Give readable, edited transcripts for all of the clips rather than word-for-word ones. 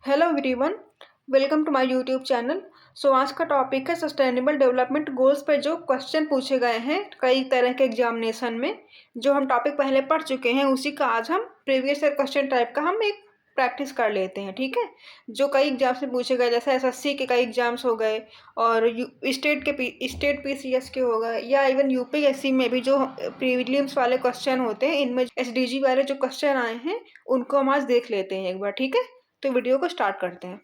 Hello everyone, welcome to my YouTube channel. आज का topic है सस्टेनेबल डेवलपमेंट गोल्स पे जो क्वेश्चन पूछे गए हैं कई तरह के एग्जामिनेशन में। जो हम टॉपिक पहले पढ़ चुके हैं उसी का आज हम प्रीवियस ईयर क्वेश्चन टाइप का हम एक प्रैक्टिस कर लेते हैं। ठीक है, जो कई एग्जाम्स में पूछे गए, जैसे एसएससी के कई एग्जाम्स हो गए और स्टेट पीसीएस के हो गए, या इवन यूपीएससी में भी जो प्रीलिम्स वाले क्वेश्चन होते हैं, इनमें एसडीजी वाले जो क्वेश्चन आए हैं उनको हम आज देख लेते हैं एक बार। ठीक है, तो वीडियो को स्टार्ट करते हैं।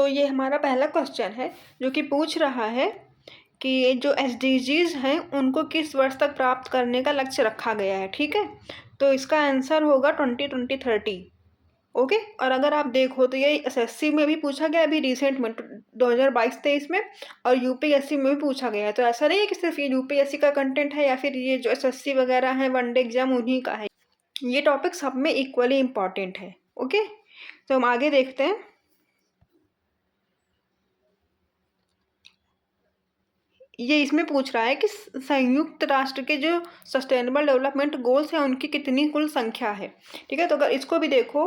ये हमारा पहला क्वेश्चन है जो कि पूछ रहा है कि जो एसडीजीज हैं उनको किस वर्ष तक प्राप्त करने का लक्ष्य रखा गया है। ठीक है, तो इसका आंसर होगा 2020-30। ओके, और अगर आप देखो तो ये एसएससी में भी पूछा गया अभी रिसेंट में 2022-23 में, और यूपीएससी में भी पूछा गया है। तो ऐसा नहीं है कि सिर्फ ये यूपीएससी का कंटेंट है या फिर ये जो एसएससी वगैरह है वनडे एग्जाम उन्हीं का है। ये टॉपिक सब में इक्वली इम्पॉर्टेंट है। ओके, तो हम आगे देखते हैं। ये इसमें पूछ रहा है कि संयुक्त राष्ट्र के जो सस्टेनेबल डेवलपमेंट गोल्स हैं उनकी कितनी कुल संख्या है। ठीक है, तो अगर इसको भी देखो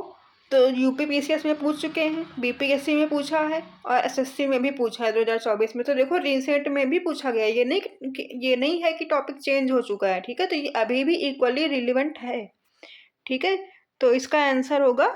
तो यूपी पीसीएस में पूछ चुके हैं, बीपीएससी में पूछा है और एसएससी में भी पूछा है 2024 में। तो देखो रिसेंट में भी पूछा गया है, ये नहीं है कि टॉपिक चेंज हो चुका है। ठीक है, तो ये अभी भी इक्वली रिलेवेंट है। ठीक है, तो इसका आंसर होगा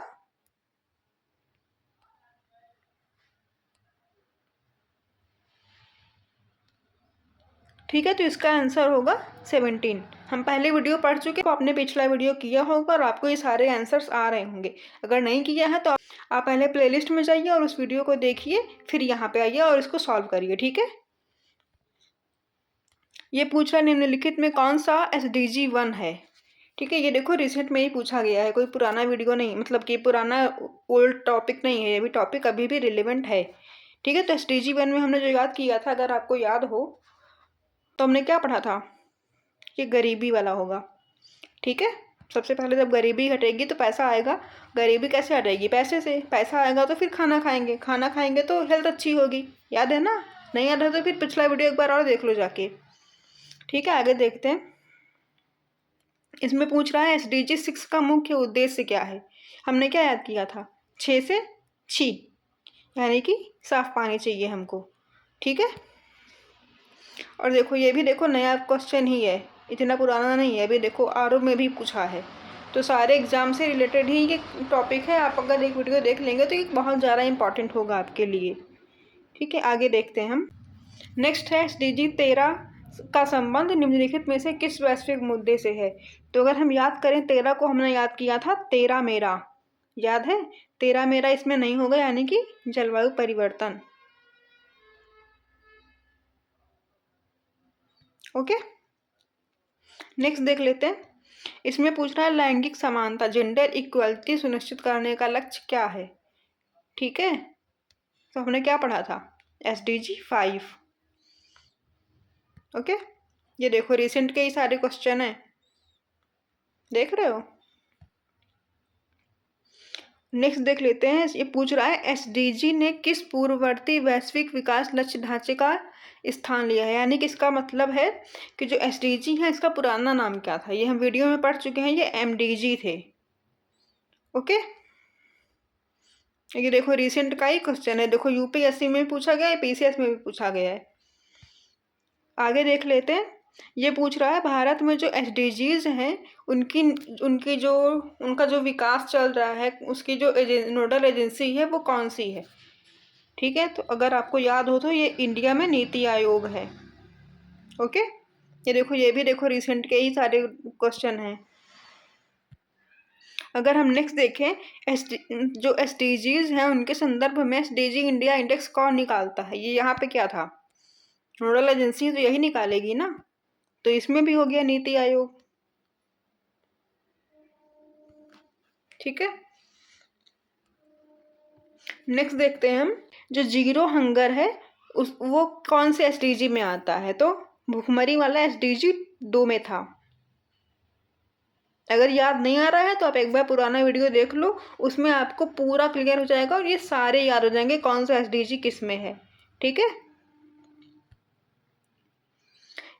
ठीक है, तो इसका आंसर होगा 17। हम पहले वीडियो पढ़ चुके हैं, आपने पिछला वीडियो किया होगा और आपको ये सारे आंसर्स आ रहे होंगे। अगर नहीं किया है तो आप पहले प्लेलिस्ट में जाइए और उस वीडियो को देखिए, फिर यहाँ पे आइए और इसको सॉल्व करिए। ठीक है, ये पूछ रहा है निम्नलिखित में कौन सा एसडीजी 1 है। ठीक है, ये देखो रिसेंट में ही पूछा गया है, कोई पुराना वीडियो नहीं, मतलब कि पुराना ओल्ड टॉपिक नहीं है, ये भी टॉपिक अभी भी रिलेवेंट है। ठीक है, तो एसडीजी 1 में हमने जो याद किया था, अगर आपको याद हो तो हमने क्या पढ़ा था, ये गरीबी वाला होगा। ठीक है, सबसे पहले जब गरीबी हटेगी तो पैसा आएगा। गरीबी कैसे हटेगी? पैसे से। पैसा आएगा तो फिर खाना खाएंगे, खाना खाएंगे तो हेल्थ अच्छी होगी। याद है ना? नहीं याद है तो फिर पिछला वीडियो एक बार और देख लो जाके। ठीक है, आगे देखते हैं। इसमें पूछ रहा है एसडीजी 6 का मुख्य उद्देश्य क्या है। हमने क्या याद किया था? 6 से छी, यानी कि साफ पानी चाहिए हमको। ठीक है, और देखो ये भी देखो नया क्वेश्चन ही है, इतना पुराना नहीं है। अभी देखो आरओ में भी पूछा है, तो सारे एग्जाम से रिलेटेड ही ये टॉपिक है। आप अगर एक वीडियो देख लेंगे तो ये बहुत ज़्यादा इंपॉर्टेंट होगा आपके लिए। ठीक है, आगे देखते हैं हम। नेक्स्ट है एसडीजी 13 का संबंध निम्नलिखित में से किस वैश्विक मुद्दे से है। तो अगर हम याद करें, 13 को हमने याद किया था तेरा मेरा, याद है? तेरा मेरा इसमें नहीं होगा, यानी कि जलवायु परिवर्तन। ओके, नेक्स्ट देख लेते हैं। इसमें पूछ रहा है लैंगिक समानता, जेंडर इक्वलिटी सुनिश्चित करने का लक्ष्य क्या है। ठीक है, तो हमने क्या पढ़ा था? एसडीजी 5। ओके, ये देखो रिसेंट के ही सारे क्वेश्चन है, देख रहे हो। नेक्स्ट देख लेते हैं। ये पूछ रहा है एसडीजी ने किस पूर्ववर्ती वैश्विक विकास लक्ष्य ढांचे का स्थान लिया है, यानी कि इसका मतलब है कि जो एसडीजी है इसका पुराना नाम क्या था। ये हम वीडियो में पढ़ चुके हैं, ये एमडीजी थे। ओके, ये देखो रिसेंट का ही क्वेश्चन है, देखो यूपीएससी में भी पूछा गया है, पीसीएस में भी पूछा गया है। आगे देख लेते हैं। ये पूछ रहा है भारत में जो एसडीजीज हैं उनकी उनकी जो उनका जो विकास चल रहा है उसकी जो नोडल एजेंसी है वो कौन सी है। ठीक है, तो अगर आपको याद हो तो ये इंडिया में नीति आयोग है। ओके, ये देखो ये भी देखो रिसेंट के ही सारे क्वेश्चन हैं। अगर हम नेक्स्ट देखें, जो एसडीजीज हैं उनके संदर्भ में एसडीजी इंडिया इंडेक्स कौन निकालता है। ये यहाँ पे क्या था, नोडल एजेंसी तो यही निकालेगी ना, तो इसमें भी हो गया नीति आयोग। ठीक है, नेक्स्ट देखते हैं हम। जो जीरो हंगर है वो कौन से एसडीजी में आता है? तो भूखमरी वाला एसडीजी 2 में था। अगर याद नहीं आ रहा है तो आप एक बार पुराना वीडियो देख लो, उसमें आपको पूरा क्लियर हो जाएगा और ये सारे याद हो जाएंगे कौन सा एसडीजी किस में है। ठीक है,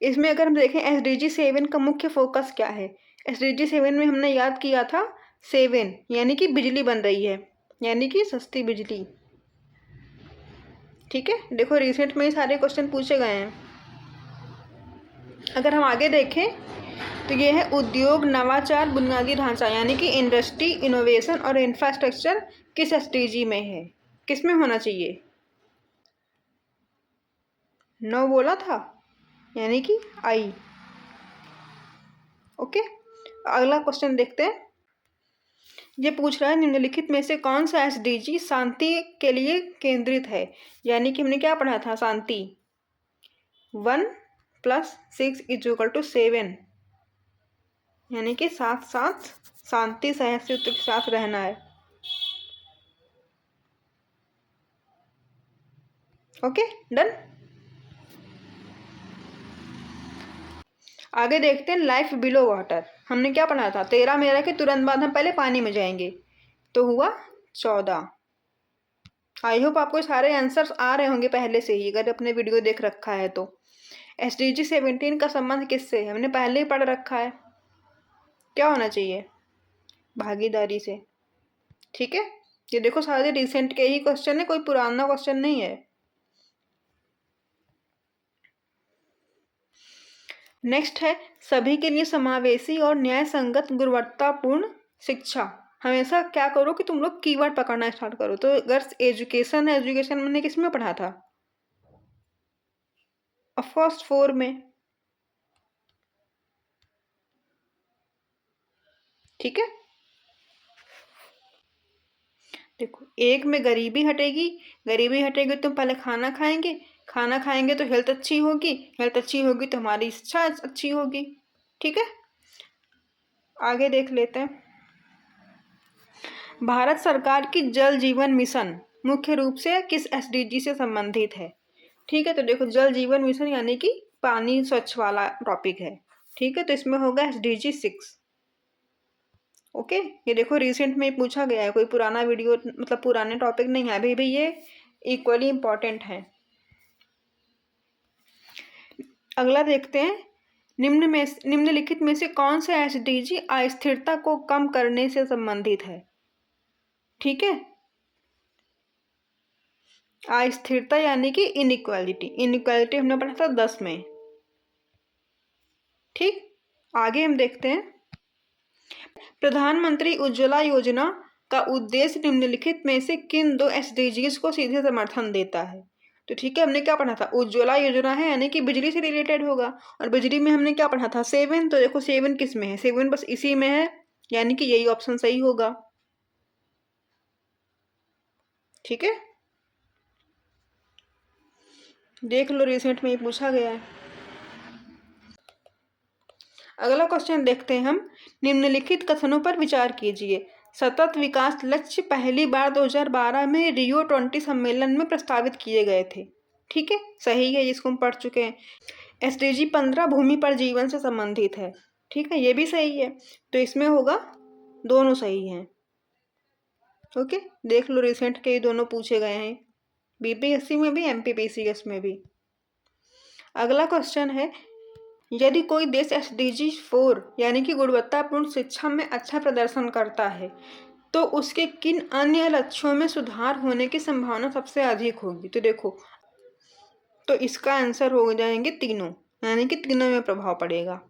इसमें अगर हम देखें एसडीजी 7 का मुख्य फोकस क्या है? एसडीजी 7 में हमने याद किया था 7 यानी कि बिजली बन रही है, यानी कि सस्ती बिजली। ठीक है, देखो रिसेंट में ही सारे क्वेश्चन पूछे गए हैं। अगर हम आगे देखें तो ये है उद्योग, नवाचार, बुनियादी ढांचा यानी कि इंडस्ट्री, इनोवेशन और इंफ्रास्ट्रक्चर किस एसडीजी में है? किस में होना चाहिए? 9 बोला था, यानी कि आई। ओके, अगला क्वेश्चन देखते हैं। ये पूछ रहा है निम्नलिखित में से कौन सा एसडीजी शांति के लिए केंद्रित है? यानी कि हमने क्या पढ़ा था? शांति 1 + 6 = 7, यानी कि साथ साथ शांति सहिष्णुता के साथ रहना है। Okay, done. आगे देखते हैं लाइफ बिलो वाटर। हमने क्या पढ़ा था? 13 मेरा के तुरंत बाद हम पहले पानी में जाएंगे, तो हुआ 14। आई होप आपको सारे आंसर्स आ रहे होंगे पहले से ही, अगर अपने वीडियो देख रखा है तो। एसडीजी 17 का संबंध किससे है? हमने पहले ही पढ़ रखा है, क्या होना चाहिए? भागीदारी से। ठीक है, ये देखो सारे रिसेंट के ही क्वेश्चन है, कोई पुराना क्वेश्चन नहीं है। नेक्स्ट है सभी के लिए समावेशी और न्याय संगत गुणवत्तापूर्ण शिक्षा। हमेशा क्या करो कि तुम लोग कीवर्ड पकड़ना स्टार्ट करो। तो अगर एजुकेशन है, एजुकेशन मैंने किस में पढ़ा था? ऑफकोर्स 4 में। ठीक है, देखो 1 में गरीबी हटेगी, गरीबी हटेगी तो पहले खाना खाएंगे, खाना खाएंगे तो हेल्थ अच्छी होगी, हेल्थ अच्छी होगी तो हमारी इच्छा अच्छी होगी। ठीक है, आगे देख लेते हैं। भारत सरकार की जल जीवन मिशन मुख्य रूप से किस एसडीजी से संबंधित है? ठीक है, तो देखो जल जीवन मिशन यानी कि पानी स्वच्छ वाला टॉपिक है। ठीक है, तो इसमें होगा एसडीजी 6। ओके, ये देखो रिसेंट में पूछा गया है, कोई पुराना वीडियो मतलब पुराने टॉपिक नहीं है, अभी भी ये इक्वली इम्पॉर्टेंट है। अगला देखते हैं निम्नलिखित में से कौन सा एसडीजी अस्थिरता को कम करने से संबंधित है? ठीक है, अस्थिरता यानी कि इनइक्वालिटी, इनइक्वालिटी हमने पढ़ा था 10 में। ठीक, आगे हम देखते हैं प्रधानमंत्री उज्ज्वला योजना का उद्देश्य निम्नलिखित में से किन 2 एसडीजीज को सीधे समर्थन देता है? तो ठीक है, हमने क्या पढ़ा था? उज्ज्वला योजना है यानी कि बिजली से रिलेटेड होगा, और बिजली में हमने क्या पढ़ा था? 7। तो देखो 7 किस में है? 7 बस इसी में है, यानी कि यही ऑप्शन सही होगा। ठीक है, देख लो रिसेंट में ये पूछा गया है। अगला क्वेश्चन देखते हैं हम। निम्नलिखित कथनों पर विचार कीजिए। सतत विकास लक्ष्य पहली बार 2012 में रियो 20 सम्मेलन में प्रस्तावित किए गए थे। ठीक है, सही है, जिसको हम पढ़ चुके हैं। एसडीजी 15 भूमि पर जीवन से संबंधित है। ठीक है, ये भी सही है, तो इसमें होगा दोनों सही हैं। ओके, देख लो रिसेंट के ये दोनों पूछे गए हैं, बीपीएससी में भी, एमपीपीसीएस में भी। अगला क्वेश्चन है यदि कोई देश एसडीजी 4 यानी कि गुणवत्तापूर्ण शिक्षा में अच्छा प्रदर्शन करता है तो उसके किन अन्य लक्ष्यों में सुधार होने की संभावना सबसे अधिक होगी? तो देखो, तो इसका आंसर हो जाएंगे तीनों, यानी कि तीनों में प्रभाव पड़ेगा।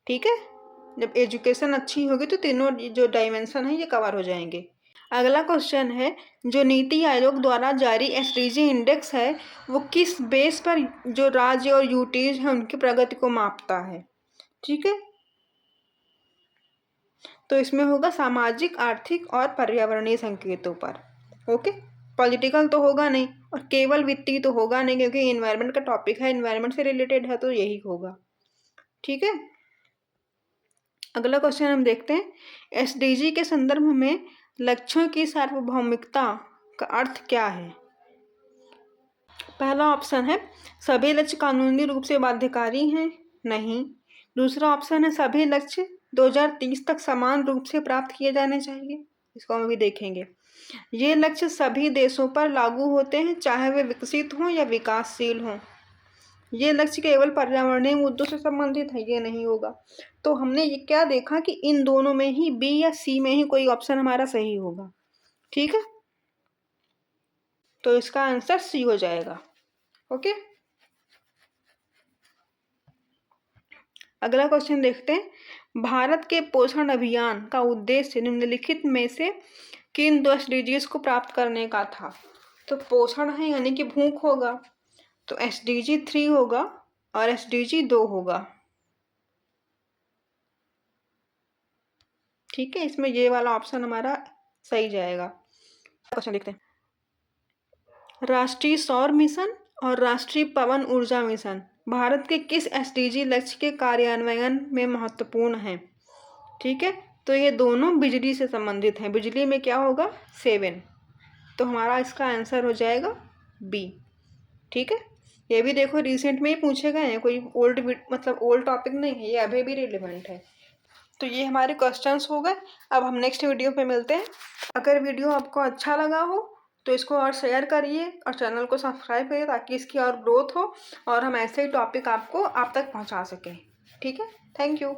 ठीक है, जब एजुकेशन अच्छी होगी तो तीनों जो डायमेंशन है ये कवर हो जाएंगे। अगला क्वेश्चन है जो नीति आयोग द्वारा जारी एसडीजी इंडेक्स है वो किस बेस पर जो राज्य और यूटीज है उनकी प्रगति को मापता है? ठीक है, तो इसमें होगा सामाजिक, आर्थिक और पर्यावरणीय संकेतों पर। ओके, पॉलिटिकल तो होगा नहीं और केवल वित्तीय तो होगा नहीं, क्योंकि इन्वायरमेंट का टॉपिक है, इन्वायरमेंट से रिलेटेड है, तो यही होगा। ठीक है, अगला क्वेश्चन हम देखते हैं एसडीजी के संदर्भ में लक्ष्यों की सार्वभौमिकता का अर्थ क्या है? पहला ऑप्शन है सभी लक्ष्य कानूनी रूप से बाध्यकारी हैं, नहीं। दूसरा ऑप्शन है सभी लक्ष्य 2030 तक समान रूप से प्राप्त किए जाने चाहिए, इसको हम अभी देखेंगे। ये लक्ष्य सभी देशों पर लागू होते हैं, चाहे वे विकसित हों या विकासशील हों। ये लक्ष्य केवल पर्यावरणीय मुद्दों से संबंधित है, ये नहीं होगा। तो हमने ये क्या देखा कि इन दोनों में ही बी या सी में ही कोई ऑप्शन हमारा सही होगा, ठीक है। तो इसका आंसर सी हो जाएगा। ओके, अगला क्वेश्चन देखते हैं। भारत के पोषण अभियान का उद्देश्य निम्नलिखित में से किन 2 एसडीजीज को प्राप्त करने का था? तो पोषण है यानी कि भूख होगा, तो एसडीजी 3 होगा और एसडीजी 2 होगा, ठीक है। इसमें ये वाला ऑप्शन हमारा सही जाएगा। क्वेश्चन देखते हैं। राष्ट्रीय सौर मिशन और राष्ट्रीय पवन ऊर्जा मिशन भारत के किस एसडीजी लक्ष्य के कार्यान्वयन में महत्वपूर्ण हैं? ठीक है, तो ये दोनों बिजली से संबंधित हैं। बिजली में क्या होगा? 7। तो हमारा इसका आंसर हो जाएगा बी, ठीक है। ये भी देखो रिसेंट में ही पूछे गए हैं, कोई ओल्ड टॉपिक नहीं है, ये अभी भी रिलेवेंट है। तो ये हमारे क्वेश्चंस हो गए। अब हम नेक्स्ट वीडियो पे मिलते हैं। अगर वीडियो आपको अच्छा लगा हो तो इसको और शेयर करिए और चैनल को सब्सक्राइब करिए ताकि इसकी और ग्रोथ हो और हम ऐसे ही टॉपिक आप तक पहुंचा सकें, ठीक है। Thank you.